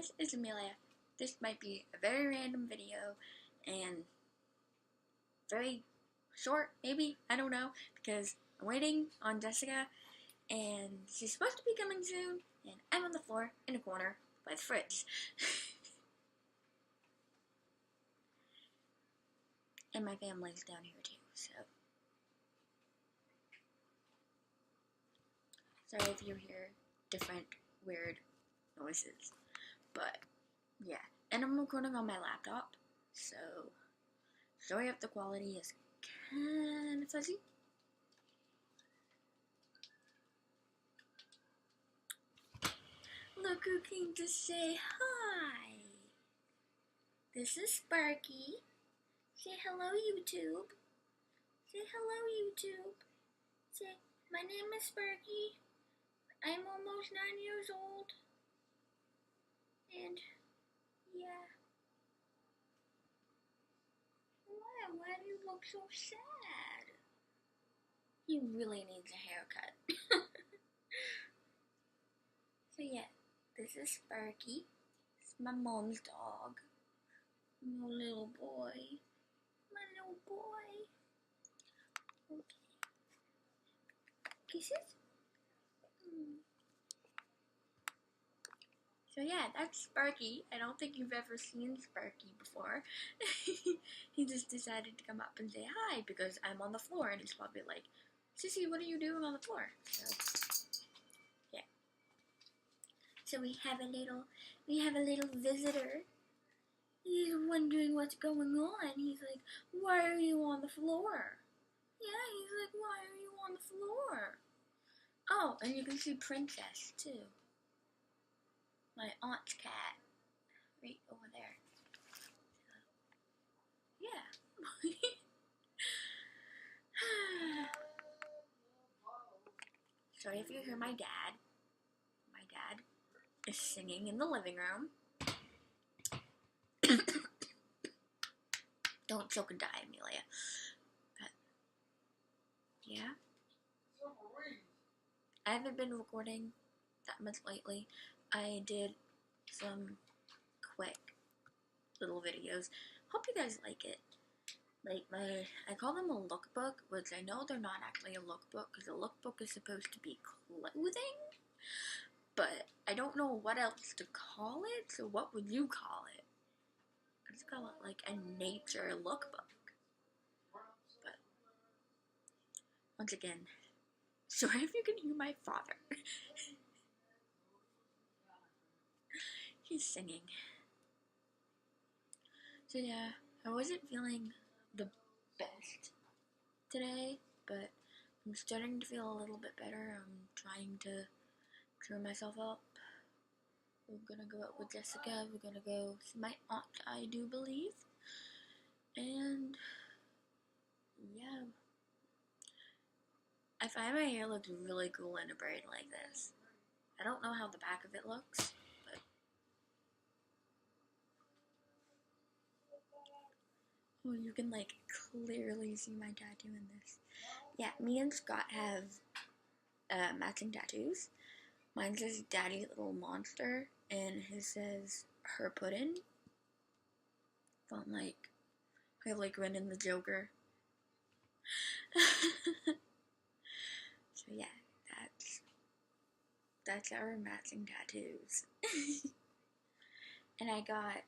guys, it's Amelia. This might be a very random video and very short, maybe, I don't know, because I'm waiting on Jessica and she's supposed to be coming soon and I'm on the floor in a corner by the fridge. And my family's down here too, so sorry if you hear different weird noises, but yeah. And I'm recording on my laptop, so sorry if the quality is kind of fuzzy. Look who came to say hi. This is Sparky. Say hello, YouTube. Say hello, YouTube. Say, my name is Sparky. I'm almost 9 years old. And, yeah. Why do you look so sad? He really needs a haircut. So yeah, this is Sparky. It's my mom's dog. My little boy. My little boy. Okay. Kisses? So yeah, that's Sparky. I don't think you've ever seen Sparky before. He just decided to come up and say hi because I'm on the floor, and he's probably like, Sissy, what are you doing on the floor? So yeah. So we have a little visitor. He's wondering what's going on. He's like, why are you on the floor? Yeah, he's like, why are you on the floor? Oh, and you can see Princess too. My aunt's cat. Right over there. Yeah. Sorry if you hear my dad. My dad is singing in the living room. Don't choke and die, Amelia. But, yeah. I haven't been recording that much lately. I did some quick little videos. Hope you guys like it. Like I call them a lookbook, which I know they're not actually a lookbook, because a lookbook is supposed to be clothing, but I don't know what else to call it, so what would you call it? I'd just call it like a nature lookbook. But once again, sorry if you can hear my father. He's singing. So yeah, I wasn't feeling the best today, but I'm starting to feel a little bit better. I'm trying to cheer myself up. We're gonna go out with Jessica. We're gonna go see my aunt, I do believe. And yeah, I find my hair looks really cool in a braid like this. I don't know how the back of it looks, but oh, you can like clearly see my tattoo in this. Yeah, me and Scott have matching tattoos. Mine says Daddy Little Monster, and his says Her Puddin'. From like Harley Quinn and the Joker. So yeah, that's our matching tattoos. And I got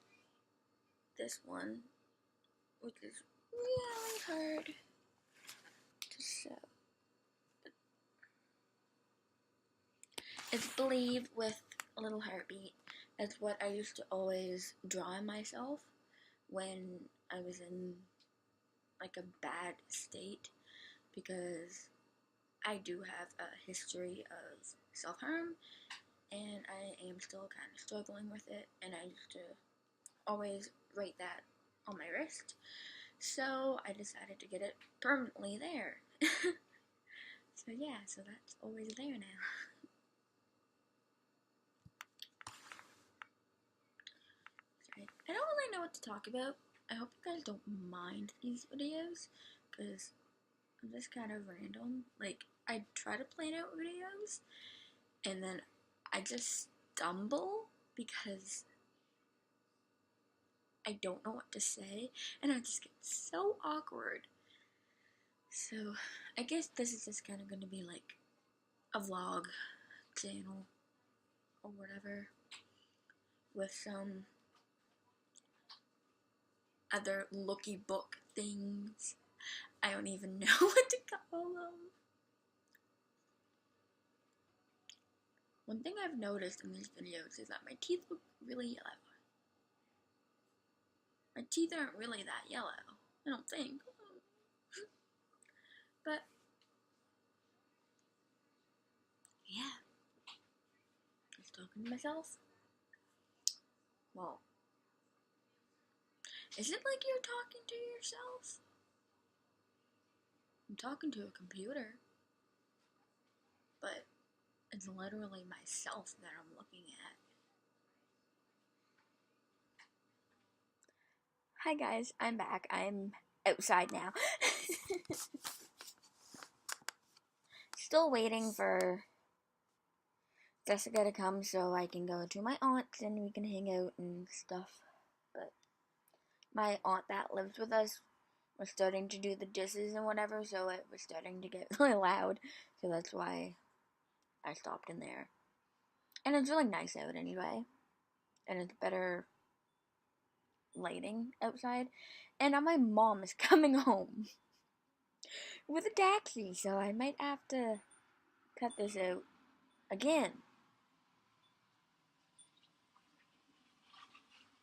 this one, which is really hard to show. It's Believe with a little heartbeat. It's what I used to always draw myself when I was in like a bad state, because I do have a history of self-harm and I am still kind of struggling with it, and I used to always write that on my wrist, so I decided to get it permanently there. So yeah, so that's always there now. Sorry. I don't really know what to talk about. I hope you guys don't mind these videos, because I'm just kind of random. Like, I try to plan out videos, and then I just stumble, because I don't know what to say, and I just get so awkward. So, I guess this is just kind of going to be like a vlog channel or whatever with some other looky book things. I don't even know what to call them. One thing I've noticed in these videos is that my teeth look really yellow. My teeth aren't really that yellow, I don't think. But, yeah. Just talking to myself. Well, is it like you're talking to yourself? I'm talking to a computer. But it's literally myself that I'm looking at. Hi guys, I'm back. I'm outside now. Still waiting for Jessica to come so I can go to my aunt's and we can hang out and stuff. But my aunt that lives with us was starting to do the dishes and whatever, so it was starting to get really loud. So that's why I stopped in there. And it's really nice out anyway. And it's better lighting outside. And now my mom is coming home with a taxi, so I might have to cut this out again.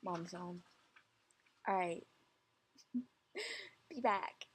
Mom's home. Alright. Be back.